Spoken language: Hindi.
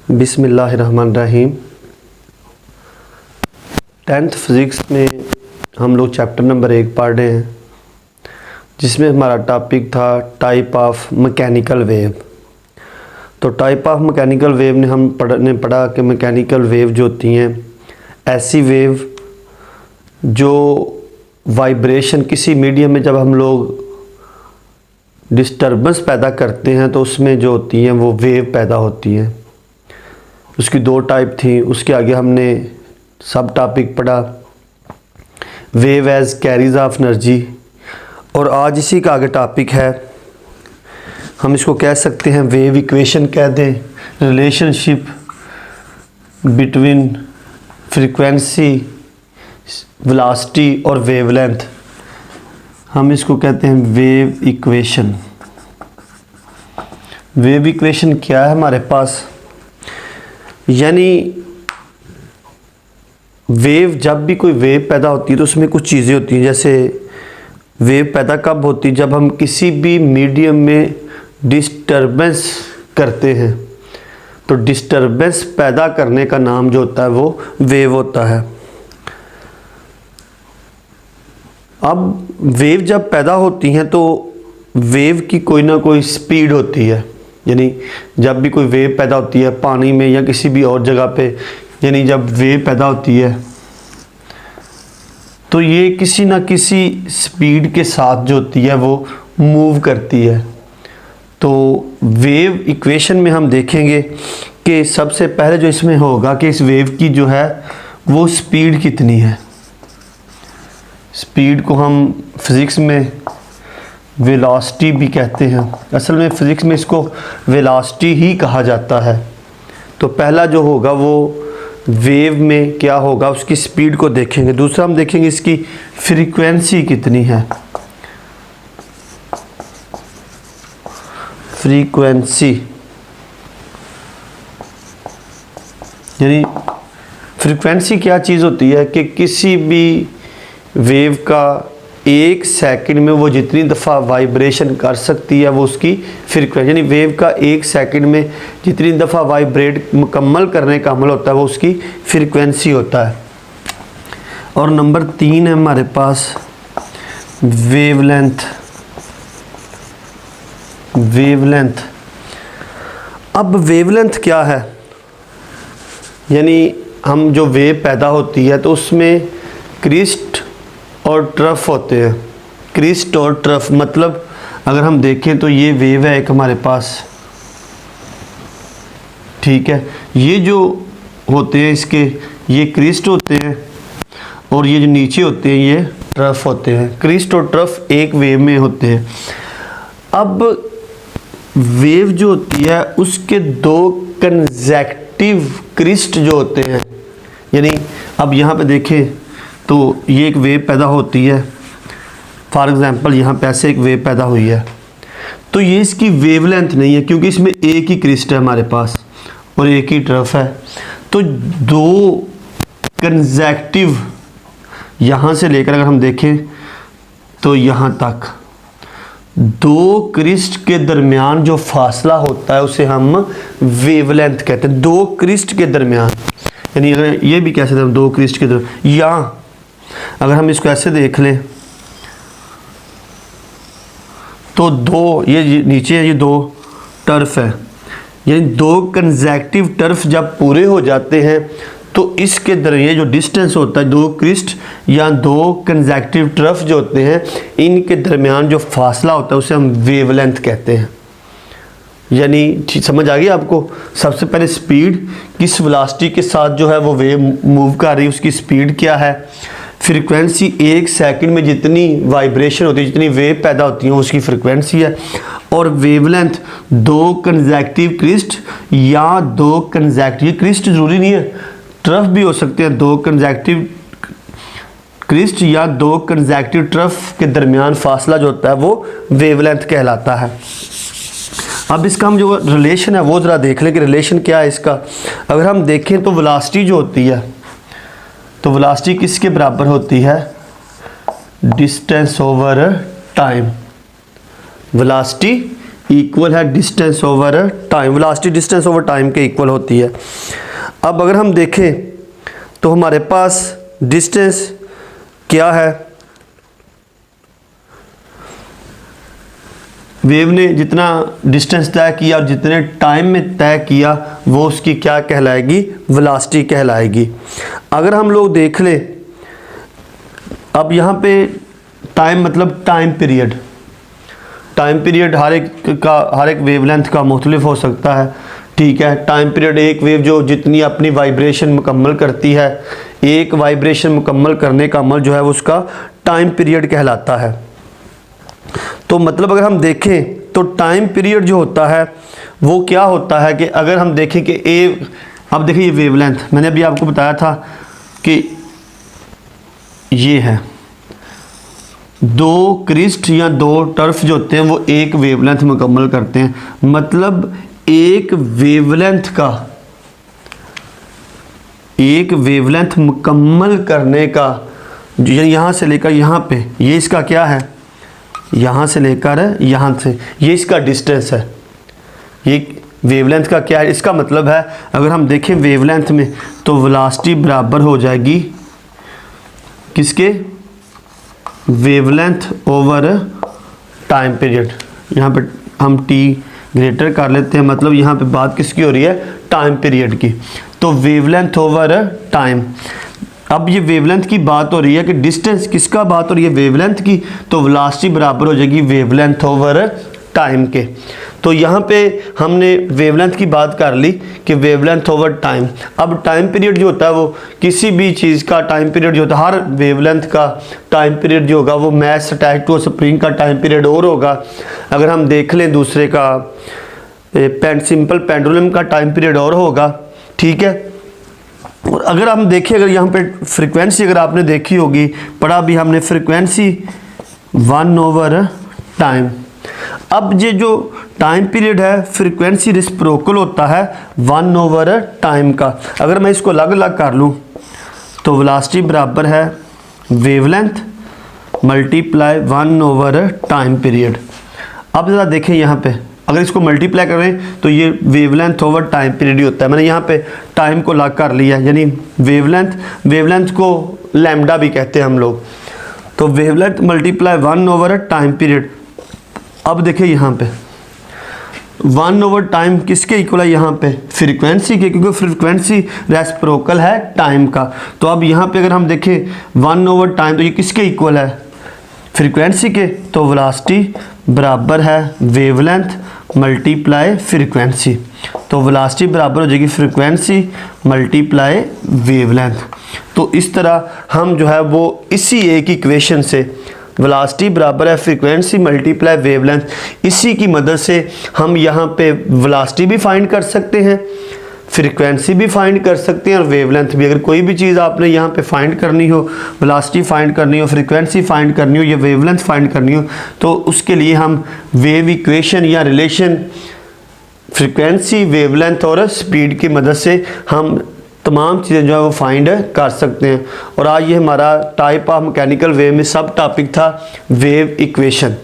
बिस्मिल्लाहिर्रहमानिर्रहीम। 10th फिज़िक्स में हम लोग चैप्टर नंबर 1 पढ़ रहे हैं, जिसमें हमारा टॉपिक था टाइप ऑफ मैकेनिकल वेव। तो टाइप ऑफ मैकेनिकल वेव में हमने पढ़ा कि मैकेनिकल वेव जो होती हैं, ऐसी वेव जो वाइब्रेशन किसी मीडियम में जब हम लोग डिस्टर्बेंस पैदा करते हैं तो उसमें जो होती हैं वो वेव पैदा होती हैं। उसकी 2 टाइप थी। उसके आगे हमने सब टॉपिक पढ़ा wave as carries of energy, और आज इसी का आगे टॉपिक है, हम इसको कह सकते हैं वेव इक्वेशन कह दें, रिलेशनशिप बिटवीन फ्रीक्वेंसी, वेलोसिटी और वेवलेंथ। हम इसको कहते हैं वेव इक्वेशन। वेव इक्वेशन क्या है हमारे पास, यानी वेव, जब भी कोई वेव पैदा होती है तो उसमें कुछ चीज़ें होती हैं। जैसे वेव पैदा कब होती है, जब हम किसी भी मीडियम में डिस्टर्बेंस करते हैं। तो डिस्टर्बेंस पैदा करने का नाम जो होता है वो वेव होता है। अब वेव जब पैदा होती हैं तो वेव की कोई ना कोई स्पीड होती है। यानी जब भी कोई वेव पैदा होती है पानी में या किसी भी और जगह पे, यानी जब वेव पैदा होती है तो ये किसी ना किसी स्पीड के साथ जो होती है वो मूव करती है। तो वेव इक्वेशन में हम देखेंगे कि सबसे पहले जो इसमें होगा कि इस वेव की जो है वो स्पीड कितनी है। स्पीड को हम फिज़िक्स में वेलोसिटी भी कहते हैं। असल में फ़िज़िक्स में इसको वेलोसिटी ही कहा जाता है। तो पहला जो होगा वो वेव में क्या होगा, उसकी स्पीड को देखेंगे। दूसरा हम देखेंगे इसकी फ्रीक्वेंसी कितनी है। फ्रीक्वेंसी यानी फ्रीक्वेंसी क्या चीज़ होती है कि किसी भी वेव का 1 सेकंड में वो जितनी दफ़ा वाइब्रेशन कर सकती है वो उसकी फ्रीक्वेंसी, यानी वेव का 1 सेकंड में जितनी दफ़ा वाइब्रेट मुकम्मल करने का अमल होता है वो उसकी फ्रीक्वेंसी होता है। और नंबर 3 है हमारे पास वेवलेंथ। वेवलेंथ, अब वेवलेंथ क्या है, यानी हम जो वेव पैदा होती है तो उसमें क्रिस्ट और ट्रफ होते हैं। क्रिस्ट और ट्रफ मतलब अगर हम देखें तो ये वेव है एक हमारे पास, ठीक है। ये जो होते हैं इसके ये क्रिस्ट होते हैं और ये जो नीचे होते हैं ये ट्रफ होते हैं। क्रिस्ट और ट्रफ एक वेव में होते हैं। अब वेव जो होती है उसके 2 कंसेक्टिव क्रिस्ट जो होते हैं, यानी अब यहाँ पे देखें तो ये एक वेव पैदा होती है। फॉर एग्ज़ाम्पल यहाँ पे ऐसे एक वेव पैदा हुई है, तो ये इसकी वेवलेंथ नहीं है क्योंकि इसमें एक ही क्रिस्ट है हमारे पास और एक ही ट्रफ है। तो 2 कंसेक्टिव, यहाँ से लेकर अगर हम देखें तो यहाँ तक 2 क्रिस्ट के दरमियान जो फासला होता है उसे हम वेवलेंथ कहते हैं। 2 क्रिस्ट के दरमियान, यानी अगर ये भी कह सकते हैं 2 क्रिस्ट के दरमियान, या अगर हम इसको ऐसे देख लें तो 2 ये नीचे ये 2 टर्फ है, यानी 2 कंसेक्टिव टर्फ जब पूरे हो जाते हैं तो इसके दरमियान जो डिस्टेंस होता है 2 क्रिस्ट या 2 कंसेक्टिव टर्फ जो होते हैं इनके दरमियान जो फासला होता है उसे हम वेवलेंथ कहते हैं। यानी समझ आ गई आपको। सबसे पहले स्पीड, किस वेलोसिटी के साथ जो है वो वेव मूव कर रही है उसकी स्पीड क्या है। फ्रीक्वेंसी 1 सेकंड में जितनी वाइब्रेशन होती है, जितनी वेव पैदा होती है उसकी फ्रीक्वेंसी है। और वेवलेंथ 2 कंसेक्टिव क्रिस्ट या 2 कंसेक्टिव, ये क्रिस्ट जरूरी नहीं है, ट्रफ भी हो सकते हैं। 2 कंसेक्टिव क्रिस्ट या 2 कंसेक्टिव ट्रफ के दरमियान फासला जो होता है वो वेवलेंथ कहलाता है। अब इसका हम जो रिलेशन है वो ज़रा देख लें कि रिलेशन क्या है इसका। अगर हम देखें तो वेलोसिटी जो होती है, तो वेलोसिटी किसके बराबर होती है, distance over time. Velocity equal है distance over time, velocity distance over time के इक्वल होती है। अब अगर हम देखें तो हमारे पास डिस्टेंस क्या है, वेव ने जितना डिस्टेंस तय किया और जितने टाइम में तय किया वो उसकी क्या कहलाएगी, वेलोसिटी कहलाएगी। अगर हम लोग देख लें, अब यहाँ पे टाइम मतलब टाइम पीरियड, टाइम पीरियड हर एक वेवलेंथ का मुख्तलिफ हो सकता है, ठीक है। टाइम पीरियड एक वेव जो जितनी अपनी वाइब्रेशन मुकम्मल करती है, एक वाइब्रेशन मुकम्मल करने का अमल जो है वो उसका टाइम पीरियड कहलाता है। तो मतलब अगर हम देखें तो टाइम पीरियड जो होता है वो क्या होता है कि अगर हम देखें कि अब देखिए ये वेवलेंथ मैंने अभी आपको बताया था कि ये है, दो क्रिस्ट या दो टर्फ जो होते हैं वो एक वेवलेंथ मुकम्मल करते हैं। मतलब एक वेवलेंथ मुकम्मल करने का, यहाँ से लेकर यहाँ पे, ये इसका क्या है, यहाँ से लेकर यहाँ से, ये इसका डिस्टेंस है। ये वेवलेंथ का क्या है, इसका मतलब है अगर हम देखें वेवलेंथ में तो वेलोसिटी बराबर हो जाएगी किसके, वेवलेंथ ओवर टाइम पीरियड। यहाँ पे हम t ग्रेटर कर लेते हैं, मतलब यहाँ पे बात किसकी हो रही है, टाइम पीरियड की। तो वेवलेंथ ओवर टाइम, अब ये वेवलेंथ की बात हो रही है कि डिस्टेंस किसका बात हो रही है, वेवलेंथ की, तो वेलोसिटी बराबर हो जाएगी वेवलेंथ ओवर टाइम के। तो यहाँ पे हमने वेवलेंथ की बात कर ली कि वेवलेंथ ओवर टाइम। अब टाइम पीरियड जो होता है वो किसी भी चीज़ का टाइम पीरियड जो होता है, हर वेवलेंथ का टाइम पीरियड जो होगा वो मैस अटैच टू स्प्रिंग का टाइम पीरियड और होगा। अगर हम देख लें दूसरे का सिंपल पेंडुलम का टाइम पीरियड और होगा, ठीक है। और अगर हम देखें, अगर यहाँ पे फ्रीक्वेंसी अगर आपने देखी होगी, पढ़ा भी हमने फ्रीक्वेंसी 1 ओवर टाइम। अब ये जो टाइम पीरियड है फ्रीक्वेंसी रिस्प्रोकल होता है 1 ओवर टाइम का। अगर मैं इसको अलग अलग कर लूँ तो वेलोसिटी बराबर है wavelength multiply 1 over time period. अब ज़रा देखें यहाँ पे, अगर इसको मल्टीप्लाई करें तो ये वेवलेंथ ओवर टाइम पीरियड ही होता है। मैंने यहाँ पे टाइम को अलग कर लिया, यानी वेवलेंथ को लैम्डा भी कहते हैं हम लोग। तो wavelength multiply 1 over time period. अब देखिए यहाँ पे 1 ओवर टाइम किसके इक्वल है, यहाँ पे फ्रीक्वेंसी के, क्योंकि फ्रीक्वेंसी रेसिप्रोकल है टाइम का। तो अब यहाँ पे अगर हम देखें 1 ओवर टाइम तो ये किसके इक्वल है, फ्रीक्वेंसी के। तो वेलोसिटी बराबर है वेवलेंथ मल्टीप्लाई फ्रीक्वेंसी। तो वेलोसिटी बराबर हो जाएगी फ्रीक्वेंसी मल्टीप्लाई वेवलेंथ। तो इस तरह हम जो है वो इसी एक इक्वेशन से वेलोसिटी बराबर है फ्रीक्वेंसी मल्टीप्लाई वेवलेंथ, इसी की मदद से हम यहाँ पे वेलोसिटी भी फाइंड कर सकते हैं, फ्रीक्वेंसी भी फाइंड कर सकते हैं और वेवलेंथ भी। अगर कोई भी चीज़ आपने यहाँ पे फाइंड करनी हो, वेलोसिटी फाइंड करनी हो, फ्रीक्वेंसी फाइंड करनी हो या वेवलेंथ फाइंड करनी हो, तो उसके लिए हम वेव इक्वेशन या रिलेशन फ्रीक्वेंसी, वेवलेंथ और स्पीड की मदद से हम तमाम चीज़ें जो है वो फाइंड कर सकते हैं। और आज ये हमारा टाइप ऑफ मैकेनिकल वेव में सब टॉपिक था वेव इक्वेशन।